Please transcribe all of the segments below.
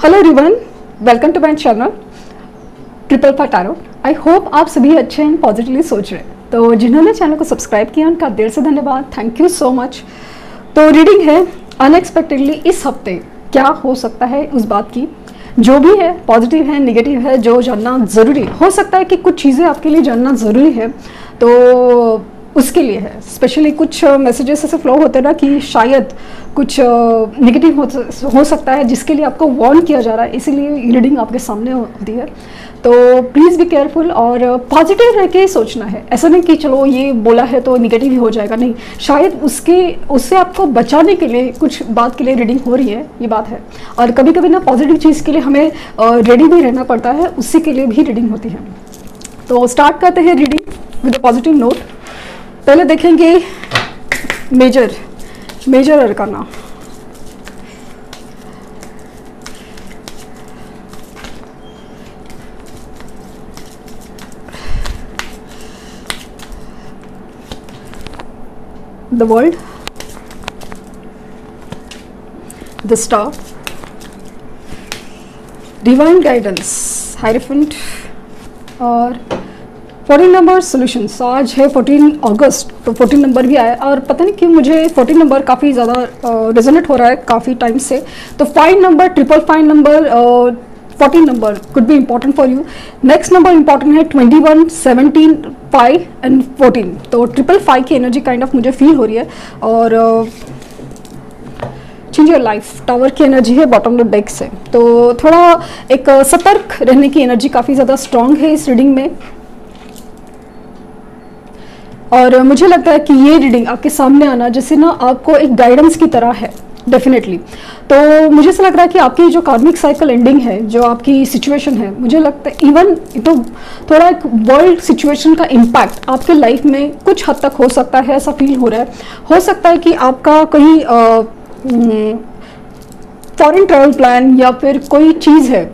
Hello everyone, welcome to my channel triple five tarot. I hope आप सभी अच्छे and positively सोच रहे हैं। तो जिन्होंने चैनल को सब्सक्राइब किया उनका दिल से धन्यवाद, थैंक यू सो मच। तो रीडिंग है अनएक्सपेक्टेडली इस हफ्ते क्या हो सकता है उस बात की, जो भी है पॉजिटिव है नेगेटिव है, जो जानना ज़रूरी हो सकता है कि कुछ चीज़ें आपके लिए जानना ज़रूरी है तो उसके लिए है। स्पेशली कुछ मैसेजेस ऐसे फ्लो होते हैं ना कि शायद कुछ नेगेटिव हो सकता है जिसके लिए आपको वार्न किया जा रहा है, इसीलिए रीडिंग आपके सामने होती है। तो प्लीज़ बी केयरफुल और पॉजिटिव रह के ही सोचना है। ऐसा नहीं कि चलो ये बोला है तो नेगेटिव ही हो जाएगा, नहीं, शायद उससे आपको बचाने के लिए कुछ बात के लिए रीडिंग हो रही है, ये बात है। और कभी कभी ना पॉजिटिव चीज़ के लिए हमें रेडी भी रहना पड़ता है, उसी के लिए भी रीडिंग होती है। तो स्टार्ट करते हैं reading with a positive note. पहले देखेंगे major arcana. The world, the star, divine guidance, hierophant और 14 नंबर सॉल्यूशंस। आज है 14 अगस्त, तो 14 नंबर भी आया और पता नहीं क्यों मुझे 14 नंबर काफ़ी ज़्यादा रेजोनेट हो रहा है काफ़ी टाइम से। तो 5 number, 555 number, 14 number could be important for you. Next number important है 21, 17, 5 एंड 14। तो 555 की एनर्जी काइंड ऑफ मुझे फील हो रही है। और चेंज योर लाइफ, टावर की एनर्जी है बॉटम ऑफ डेक से। तो थोड़ा एक सतर्क रहने की एनर्जी काफ़ी ज़्यादा स्ट्रांग है इस रीडिंग में। और मुझे लगता है कि ये रीडिंग आपके सामने आना जैसे ना आपको एक गाइडेंस की तरह है डेफिनेटली। तो मुझे ऐसा लग रहा है कि आपकी जो कार्मिक साइकिल एंडिंग है, जो आपकी सिचुएशन है, मुझे लगता है इवन तो थोड़ा एक वर्ल्ड सिचुएशन का इम्पैक्ट आपके लाइफ में कुछ हद तक हो सकता है, ऐसा फील हो रहा है। हो सकता है कि आपका कहीं फॉरेन ट्रैवल प्लान या फिर कोई चीज़ है,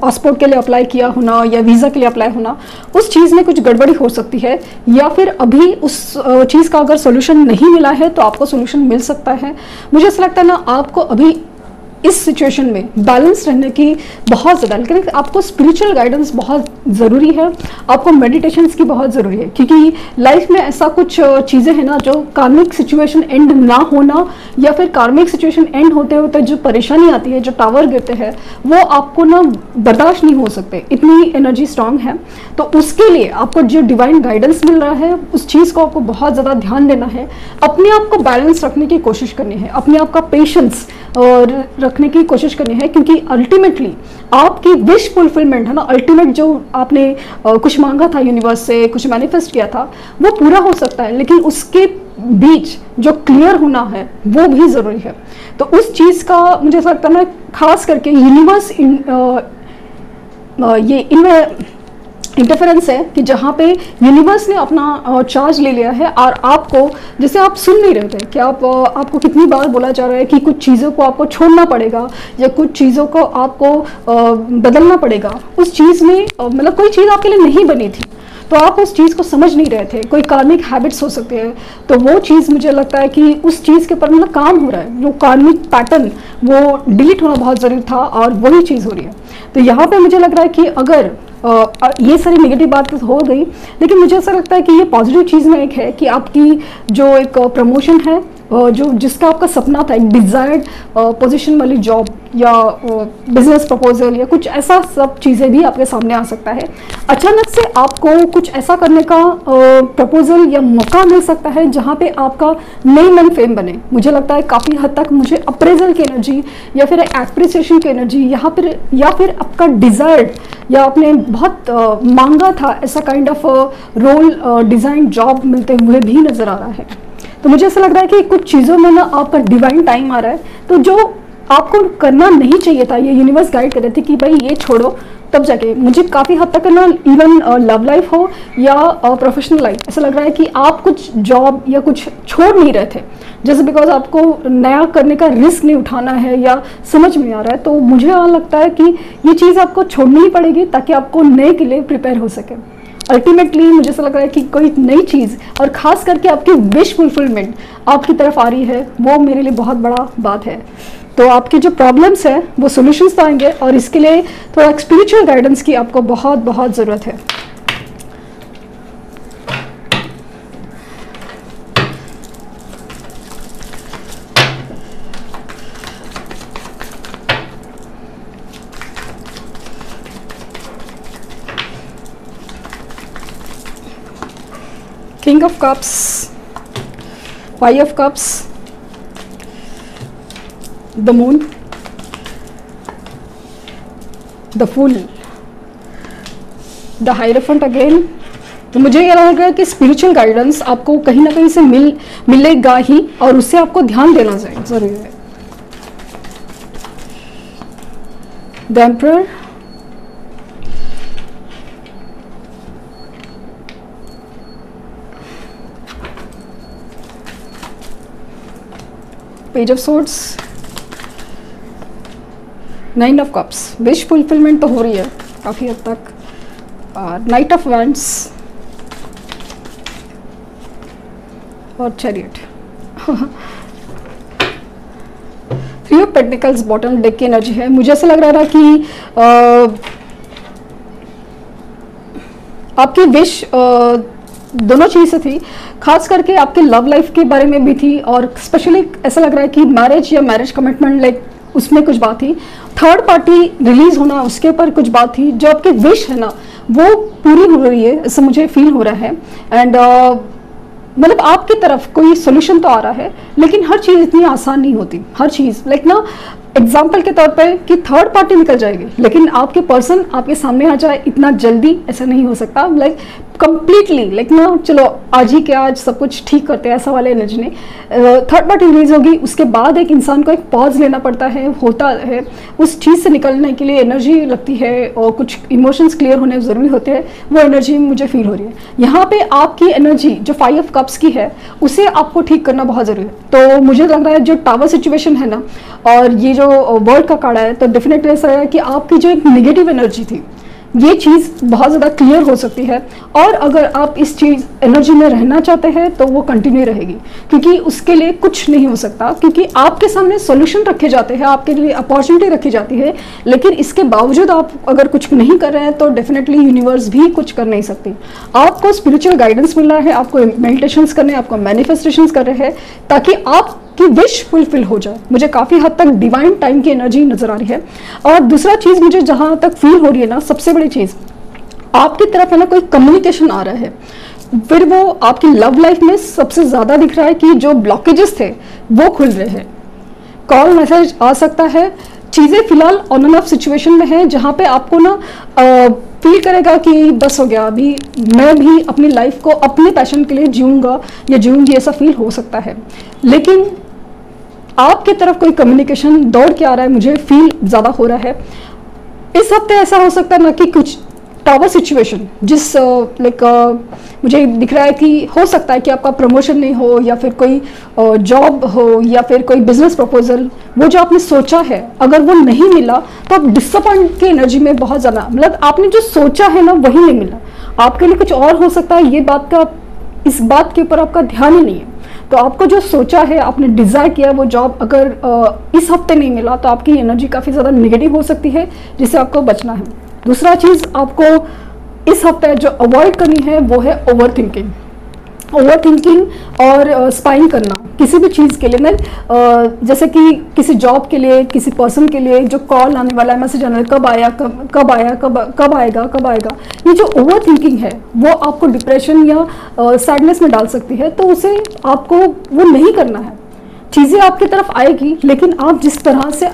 पासपोर्ट के लिए अप्लाई किया होना या वीज़ा के लिए अप्लाई होना, उस चीज़ में कुछ गड़बड़ी हो सकती है। या फिर अभी उस चीज़ का अगर सोल्यूशन नहीं मिला है तो आपको सोल्यूशन मिल सकता है। मुझे ऐसा लगता है ना आपको अभी इस सिचुएशन में बैलेंस रहने की बहुत ज़्यादा, लेकिन आपको स्पिरिचुअल गाइडेंस बहुत ज़रूरी है, आपको मेडिटेशंस की बहुत ज़रूरी है। क्योंकि लाइफ में ऐसा कुछ चीज़ें हैं ना, जो कार्मिक सिचुएशन एंड ना होना या फिर कार्मिक सिचुएशन एंड होते होते जो परेशानी आती है, जो टावर गिरते हैं, वो आपको ना बर्दाश्त नहीं हो सकते, इतनी एनर्जी स्ट्रांग है। तो उसके लिए आपको जो डिवाइन गाइडेंस मिल रहा है उस चीज़ को आपको बहुत ज़्यादा ध्यान देना है, अपने आप को बैलेंस रखने की कोशिश करनी है, अपने आप का पेशेंस और रखने की कोशिश करनी है। क्योंकि अल्टीमेटली आपकी विश फुलफिलमेंट है ना, अल्टीमेट जो आपने कुछ मांगा था यूनिवर्स से, कुछ मैनिफेस्ट किया था, वो पूरा हो सकता है, लेकिन उसके बीच जो क्लियर होना है वो भी ज़रूरी है। तो उस चीज़ का मुझे ऐसा लगता है ना, खास करके यूनिवर्स ये इनमें इंटरफेरेंस है कि जहाँ पे यूनिवर्स ने अपना चार्ज ले लिया है और आपको, जैसे आप सुन नहीं रहे थे कि आपको कितनी बार बोला जा रहा है कि कुछ चीज़ों को आपको छोड़ना पड़ेगा या कुछ चीज़ों को आपको बदलना पड़ेगा। उस चीज़ में मतलब कोई चीज़ आपके लिए नहीं बनी थी तो आप उस चीज़ को समझ नहीं रहे थे। कोई कार्मिक हैबिट्स हो सकते हैं, तो वो चीज़ मुझे लगता है कि उस चीज़ के ऊपर मतलब काम हो रहा है, जो कार्मिक पैटर्न वो डिलीट होना बहुत ज़रूरी था और वही चीज़ हो रही है। तो यहाँ पे मुझे लग रहा है कि अगर ये सारी नेगेटिव बात हो गई, लेकिन मुझे ऐसा लगता है कि ये पॉजिटिव चीज़ में एक है कि आपकी जो एक प्रमोशन है, जो जिसका आपका सपना था, एक डिज़ायर्ड पोजीशन वाली जॉब या बिजनेस प्रपोजल या कुछ ऐसा सब चीज़ें भी आपके सामने आ सकता है। अचानक से आपको कुछ ऐसा करने का प्रपोजल या मौका मिल सकता है जहाँ पे आपका नेम एंड फेम बने। मुझे लगता है काफ़ी हद तक मुझे अप्रेजल की एनर्जी या फिर एप्रिसिएशन की एनर्जी यहाँ पर, या फिर आपका डिज़ायर्ड या आपने बहुत मांगा था ऐसा kind of role, design, job मिलते हुए भी नज़र आ रहा है। तो मुझे ऐसा लग रहा है कि कुछ चीज़ों में ना आपका डिवाइन टाइम आ रहा है, तो जो आपको करना नहीं चाहिए था, ये यूनिवर्स गाइड कर रहे थे कि भाई ये छोड़ो, तब जाके मुझे काफ़ी हद तक ना इवन लव लाइफ हो या प्रोफेशनल लाइफ, ऐसा लग रहा है कि आप कुछ जॉब या कुछ छोड़ नहीं रहे थे जैसे बिकॉज आपको नया करने का रिस्क नहीं उठाना है या समझ में आ रहा है। तो मुझे लगता है कि ये चीज़ आपको छोड़नी ही पड़ेगी ताकि आपको नए के लिए प्रिपेयर हो सके। अल्टीमेटली मुझे ऐसा लग रहा है कि कोई नई चीज़ और ख़ास करके आपकी विश फुलफिलमेंट आपकी तरफ आ रही है, वो मेरे लिए बहुत बड़ा बात है। तो आपकी जो प्रॉब्लम्स है वो सॉल्यूशंस आएंगे, और इसके लिए थोड़ा स्पिरिचुअल गाइडेंस की आपको बहुत बहुत ज़रूरत है। King of Cups, Five of Cups, the Moon, the Fool, the Hierophant again। तो मुझे ये लग रहा है कि स्पिरिचुअल गाइडेंस आपको कहीं ना कहीं से मिलेगा ही, और उससे आपको ध्यान देना जरूरी है। The Emperor, page of swords, nine of cups. Wish fulfilment तो हो रही है काफ़ी हद तक। नाइट ऑफ वैंड्स और chariot. Three of pentacles bottom deck की एनर्जी है। मुझे ऐसा लग रहा था कि आपकी विश दोनों चीज़ें थी, खास करके आपके लव लाइफ के बारे में भी थी, और स्पेशली ऐसा लग रहा है कि मैरिज या मैरिज कमिटमेंट लाइक उसमें कुछ बात थी। थर्ड पार्टी रिलीज होना उसके ऊपर कुछ बात थी। जो आपकी विश है ना वो पूरी हो रही है, इससे मुझे फील हो रहा है। एंड मतलब आपकी तरफ कोई सोल्यूशन तो आ रहा है, लेकिन हर चीज़ इतनी आसान नहीं होती। हर चीज़ लाइक ना एग्जाम्पल के तौर पे कि थर्ड पार्टी निकल जाएगी, लेकिन आपके पर्सन आपके सामने आ जाए इतना जल्दी ऐसा नहीं हो सकता। लाइक कंप्लीटली लाइक ना चलो आज ही के आज सब कुछ ठीक करते हैं, ऐसा वाले एनर्जी नहीं। थर्ड पार्टी रिलीज होगी, उसके बाद एक इंसान को एक पॉज लेना पड़ता है, होता है उस चीज़ से निकलने के लिए एनर्जी लगती है, और कुछ इमोशंस क्लियर होने ज़रूरी होते हैं। वो एनर्जी मुझे फील हो रही है यहाँ पे। आपकी एनर्जी जो 5 ऑफ कप्स की है उसे आपको ठीक करना बहुत ज़रूरी है। तो मुझे लग रहा है जो टावर सिचुएशन है ना, और ये जो वर्ल्ड का कार्ड है, तो डेफिनेटली ऐसा है कि आपकी जो एक नेगेटिव एनर्जी थी ये चीज़ बहुत ज़्यादा क्लियर हो सकती है। और अगर आप इस चीज़ एनर्जी में रहना चाहते हैं तो वो कंटिन्यू रहेगी, क्योंकि उसके लिए कुछ नहीं हो सकता, क्योंकि आपके सामने सॉल्यूशन रखे जाते हैं, आपके लिए अपॉर्चुनिटी रखी जाती है, लेकिन इसके बावजूद आप अगर कुछ नहीं कर रहे हैं तो डेफिनेटली यूनिवर्स भी कुछ कर नहीं सकती। आपको स्पिरिचुअल गाइडेंस मिल रहा है, आपको मेडिटेशंस करने, आपको मैनिफेस्टेशंस कर रहे हैं ताकि आप कि विश फुलफिल हो जाए। मुझे काफ़ी हद तक डिवाइन टाइम की एनर्जी नज़र आ रही है। और दूसरा चीज़ मुझे जहाँ तक फील हो रही है ना, सबसे बड़ी चीज़ आपकी तरफ है ना कोई कम्युनिकेशन आ रहा है। फिर वो आपकी लव लाइफ में सबसे ज़्यादा दिख रहा है कि जो ब्लॉकेजेस थे वो खुल रहे हैं। कॉल मैसेज आ सकता है, चीज़ें फिलहाल ऑन एंड ऑफ सिचुएशन में है, जहाँ पे आपको ना फील करेगा कि बस हो गया, अभी मैं भी अपनी लाइफ को अपने पैशन के लिए जीऊँगा या जीऊँगी, ऐसा फील हो सकता है। लेकिन आपकी तरफ कोई कम्युनिकेशन दौड़ के आ रहा है, मुझे फील ज़्यादा हो रहा है। इस हफ्ते ऐसा हो सकता है ना कि कुछ टावर सिचुएशन जिस लाइक मुझे दिख रहा है कि हो सकता है कि आपका प्रमोशन नहीं हो, या फिर कोई जॉब हो, या फिर कोई बिजनेस प्रपोजल, वो जो आपने सोचा है अगर वो नहीं मिला तो आप डिसअपॉइंट की एनर्जी में बहुत ज़्यादा, मतलब आपने जो सोचा है ना वही नहीं मिला, आपके लिए कुछ और हो सकता है। ये बात का, इस बात के ऊपर आपका ध्यान ही नहीं है। तो आपको जो सोचा है, आपने डिज़ायर किया वो जॉब अगर इस हफ्ते नहीं मिला तो आपकी एनर्जी काफ़ी ज़्यादा नेगेटिव हो सकती है, जिससे आपको बचना है। दूसरा चीज़ आपको इस हफ्ते जो अवॉइड करनी है वो है ओवर थिंकिंग और स्पाइंग करना किसी भी चीज़ के लिए। मैं जैसे कि किसी जॉब के लिए, किसी पर्सन के लिए जो कॉल आने वाला है, मैसेज आने वाला, कब आएगा, ये जो ओवर थिंकिंग है वो आपको डिप्रेशन या सैडनेस में डाल सकती है। तो उसे आपको वो नहीं करना है। चीज़ें आपकी तरफ आएगी, लेकिन आप जिस तरह से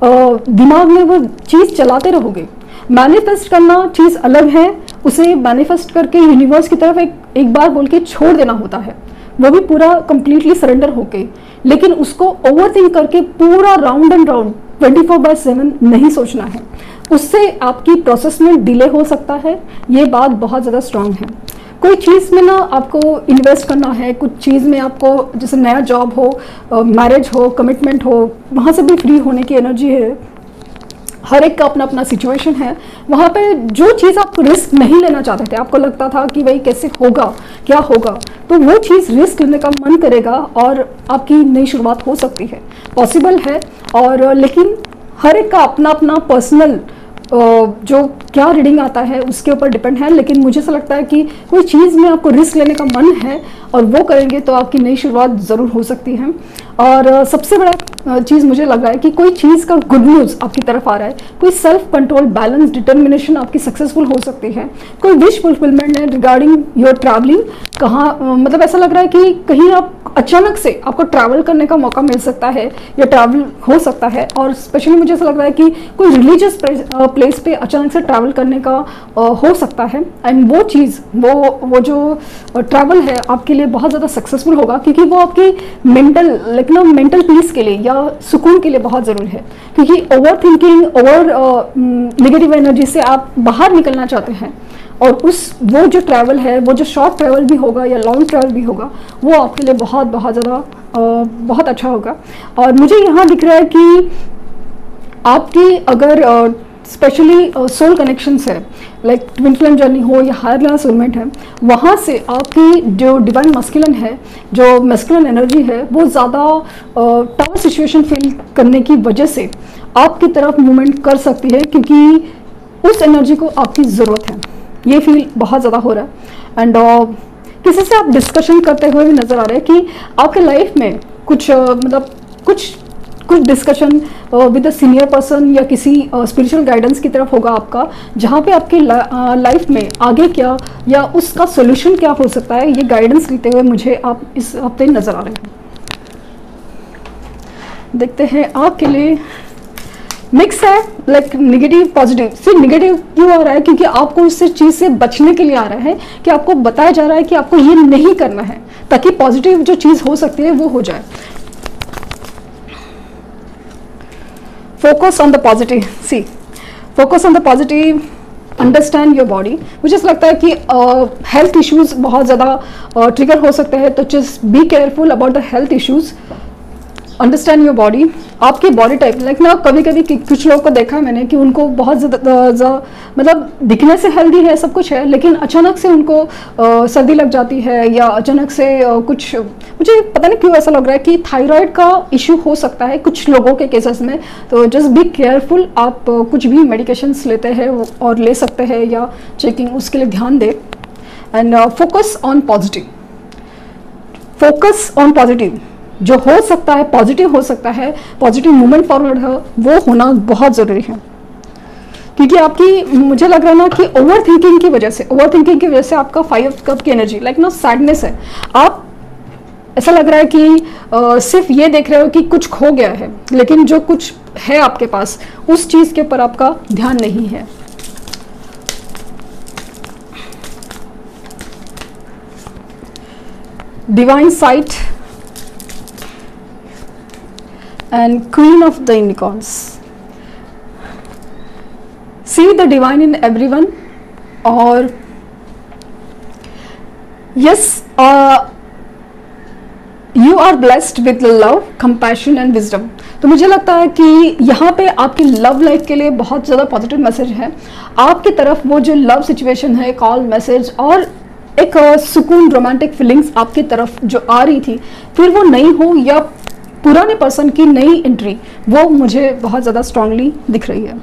दिमाग में वो चीज़ चलाते रहोगे। मैनिफेस्ट करना चीज़ अलग है, उसे मैनिफेस्ट करके यूनिवर्स की तरफ एक बार बोल के छोड़ देना होता है, वो भी पूरा कंप्लीटली सरेंडर होके। लेकिन उसको ओवरथिंक करके पूरा राउंड एंड राउंड 24/7 नहीं सोचना है, उससे आपकी प्रोसेस में डिले हो सकता है। ये बात बहुत ज़्यादा स्ट्रांग है। कोई चीज़ में ना आपको इन्वेस्ट करना है, कुछ चीज़ में आपको जैसे नया जॉब हो, मैरिज हो, कमिटमेंट हो, वहाँ से भी फ्री होने की एनर्जी है। हर एक का अपना अपना सिचुएशन है। वहाँ पे जो चीज़ आप रिस्क नहीं लेना चाहते थे, आपको लगता था कि भाई कैसे होगा, क्या होगा, तो वो चीज़ रिस्क लेने का मन करेगा और आपकी नई शुरुआत हो सकती है, पॉसिबल है। और लेकिन हर एक का अपना अपना पर्सनल जो क्या रीडिंग आता है उसके ऊपर डिपेंड है। लेकिन मुझे ऐसा लगता है कि कोई चीज़ में आपको रिस्क लेने का मन है और वो करेंगे तो आपकी नई शुरुआत ज़रूर हो सकती है। और सबसे बड़ा चीज़ मुझे लग रहा है कि कोई चीज़ का गुड न्यूज़ आपकी तरफ आ रहा है, कोई सेल्फ कंट्रोल, बैलेंस, डिटर्मिनेशन आपकी सक्सेसफुल हो सकती है, कोई विश फुलफिलमेंट है रिगार्डिंग योर ट्रैवलिंग। कहाँ मतलब ऐसा लग रहा है कि कहीं आप अचानक से आपको ट्रैवल करने का मौका मिल सकता है या ट्रैवल हो सकता है। और स्पेशली मुझे ऐसा लग रहा है कि कोई रिलीजियस प्लेस पे अचानक से ट्रैवल करने का हो सकता है। एंड वो चीज़ वो जो ट्रैवल है आपके लिए बहुत ज़्यादा सक्सेसफुल होगा, क्योंकि वो आपकी मेंटल पीस के लिए या सुकून के लिए बहुत ज़रूरी है। क्योंकि over thinking, over negative energy से आप बाहर निकलना चाहते हैं और वो जो ट्रैवल है, वो जो शॉर्ट ट्रैवल भी होगा या लॉन्ग ट्रैवल भी होगा, वो आपके लिए बहुत बहुत ज़्यादा बहुत अच्छा होगा। और मुझे यहाँ दिख रहा है कि आपकी अगर स्पेशली सोल कनेक्शंस है, लाइक ट्विन फ्लेम जर्नी हो या हायर क्लास सोलमेट है, वहाँ से आपकी जो डिवाइन मस्कुलिन है, जो मस्कुलिन एनर्जी है, वो ज़्यादा टफ सिचुएशन फील करने की वजह से आपकी तरफ मूवमेंट कर सकती है, क्योंकि उस एनर्जी को आपकी ज़रूरत है। ये फील बहुत ज़्यादा हो रहा है। एंड किसी से आप डिस्कशन करते हुए भी नज़र आ रहा है कि आपके लाइफ में कुछ मतलब कुछ discussion with a senior person या किसी स्पिरिचुअल गाइडेंस की तरफ होगा आपका, जहाँ पे आपकी लाइफ में आगे क्या या उसका सॉल्यूशन क्या हो सकता है, ये गाइडेंस लेते हुए मुझे आप इस हफ्ते नज़र आ रहे हैं। देखते हैं आपके लिए मिक्स है, लाइक नेगेटिव पॉजिटिव। सिर्फ नेगेटिव क्यों आ रहा है? क्योंकि आपको इस चीज़ से बचने के लिए आ रहा है कि आपको बताया जा रहा है कि आपको ये नहीं करना है, ताकि पॉजिटिव जो चीज़ हो सकती है वो हो जाए। Focus on the positive, see focus on the positive, understand your body. मुझे ऐसा लगता है कि हेल्थ इश्यूज बहुत ज़्यादा ट्रिगर हो सकते हैं, तो just be careful about the health issues. Understand your body, आपकी बॉडी टाइप, लाइक ना कभी कभी कुछ लोगों को देखा है मैंने कि उनको बहुत ज़्यादा मतलब दिखने से हेल्दी है, सब कुछ है, लेकिन अचानक से उनको सर्दी लग जाती है या अचानक से कुछ, मुझे पता नहीं क्यों ऐसा लग रहा है कि थायराइड का इशू हो सकता है कुछ लोगों के केसेस में। तो जस्ट बी केयरफुल, आप कुछ भी मेडिकेशंस लेते हैं और ले सकते हैं या चेकिंग, उसके लिए ध्यान दें। And focus on positive, focus on positive, जो हो सकता है पॉजिटिव हो सकता है, पॉजिटिव मूवमेंट फॉरवर्ड है, वो होना बहुत ज़रूरी है। क्योंकि आपकी, मुझे लग रहा है ना कि ओवर थिंकिंग की वजह से आपका 5 कप की एनर्जी, लाइक ना सैडनेस है। आप ऐसा लग रहा है कि सिर्फ ये देख रहे हो कि कुछ खो गया है, लेकिन जो कुछ है आपके पास उस चीज़ के ऊपर आपका ध्यान नहीं है। Divine site and Queen of the Unicorns. See the divine in everyone, और yes, you are blessed with love, compassion and wisdom. तो मुझे लगता है कि यहाँ पे आपकी लव लाइफ के लिए बहुत ज़्यादा पॉजिटिव मैसेज है आपकी तरफ। वो जो लव सिचुएशन है, कॉल, मैसेज और एक सुकून, रोमांटिक फीलिंग्स आपकी तरफ जो आ रही थी, फिर वो नई हो या पुराने पर्सन की नई एंट्री, वो मुझे बहुत ज़्यादा स्ट्रांगली दिख रही है।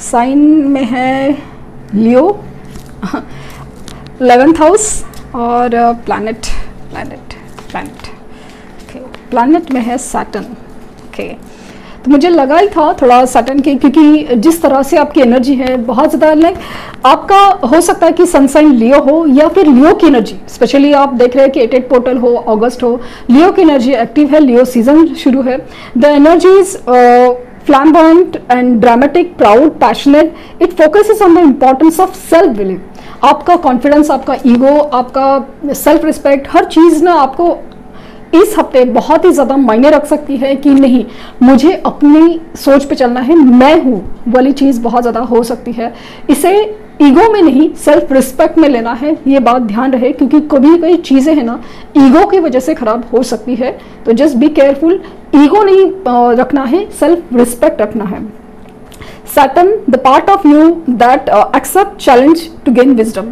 साइन में है लियो, 11th हाउस, और प्लैनेट प्लैनेट में है सैटर्न। ओके, तो मुझे लगा ही था थोड़ा सैटर्न की, क्योंकि जिस तरह से आपकी एनर्जी है बहुत ज़्यादा, लाइक आपका हो सकता है कि सनसाइन लियो हो या फिर लियो की एनर्जी, स्पेशली आप देख रहे हैं कि 88 पोर्टल हो, अगस्त हो, लियो की एनर्जी एक्टिव है, लियो सीजन शुरू है। The energy is flamboyant and dramatic, proud, passionate. It focuses on the importance of self believe. आपका कॉन्फिडेंस, आपका ईगो, आपका सेल्फ रिस्पेक्ट, हर चीज़ ना आपको इस हफ्ते बहुत ही ज़्यादा मायने रख सकती है कि नहीं, मुझे अपनी सोच पे चलना है, मैं हूँ वाली चीज़ बहुत ज़्यादा हो सकती है। इसे ईगो में नहीं, सेल्फ रिस्पेक्ट में लेना है, ये बात ध्यान रहे, क्योंकि कभी कई चीज़ें हैं ना ईगो की वजह से खराब हो सकती है। तो जस्ट बी केयरफुल, ईगो नहीं रखना है, सेल्फ रिस्पेक्ट रखना है। Saturn, the part of you that accept challenge to gain wisdom.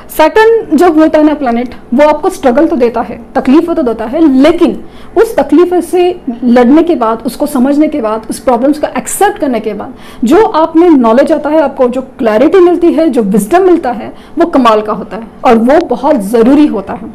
Saturn जब होता है ना प्लैनेट, वो आपको स्ट्रगल तो देता है, तकलीफ तो देता है, लेकिन उस तकलीफ से लड़ने के बाद, उसको समझने के बाद, उस प्रॉब्लम्स को एक्सेप्ट करने के बाद जो आप में नॉलेज आता है, आपको जो क्लैरिटी मिलती है, जो विजडम मिलता है, वो कमाल का होता है और वो बहुत ज़रूरी होता है।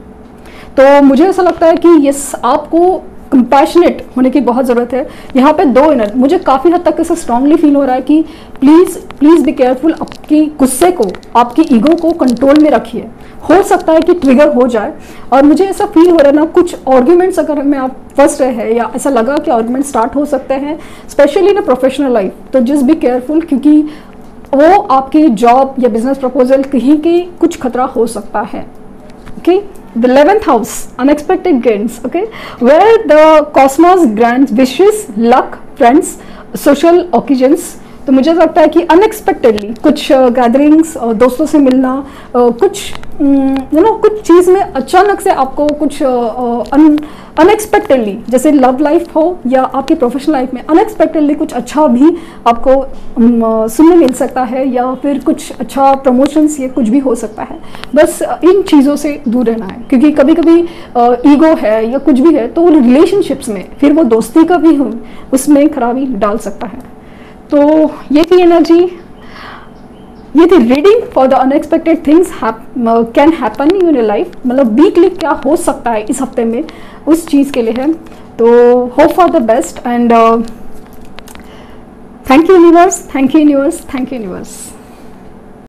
तो मुझे ऐसा लगता है कि ये आपको कंपैशनेट होने की बहुत ज़रूरत है। यहाँ पे दो इनर, मुझे काफ़ी हद तक ऐसा स्ट्रांगली फील हो रहा है कि प्लीज़ बी केयरफुल, आपकी गुस्से को, आपकी ईगो को कंट्रोल में रखिए। हो सकता है कि ट्रिगर हो जाए, और मुझे ऐसा फील हो रहा है ना, कुछ आर्ग्यूमेंट्स अगर में आप फंस रहे हैं या ऐसा लगा कि आर्ग्यूमेंट स्टार्ट हो सकते हैं, स्पेशली इन प्रोफेशनल लाइफ, तो जस्ट बी केयरफुल, क्योंकि वो आपकी जॉब या बिजनेस प्रपोजल कहीं की कुछ खतरा हो सकता है। Okay, the 11th house, unexpected gains, okay, where the cosmos grants wishes, luck, friends, social occasions। तो मुझे लगता है कि अनएक्सपेक्टेडली कुछ गैदरिंग्स, दोस्तों से मिलना, कुछ कुछ चीज़ में अचानक से आपको कुछ अनएक्सपेक्टेडली, जैसे लव लाइफ हो या आपकी प्रोफेशनल लाइफ में अनएक्सपेक्टेडली कुछ अच्छा भी आपको सुनने मिल सकता है, या फिर कुछ अच्छा प्रमोशंस, ये कुछ भी हो सकता है। बस इन चीज़ों से दूर रहना है, क्योंकि कभी कभी ईगो है या कुछ भी है तो रिलेशनशिप्स में, फिर वो दोस्ती का भी हो, उसमें खराबी डाल सकता है। तो ये थी एनर्जी, ये थी reading for the unexpected things can happen in your life. मतलब वीकली क्या हो सकता है इस हफ्ते में, उस चीज़ के लिए है। तो hope for the best and thank you universe, thank you universe, thank you universe.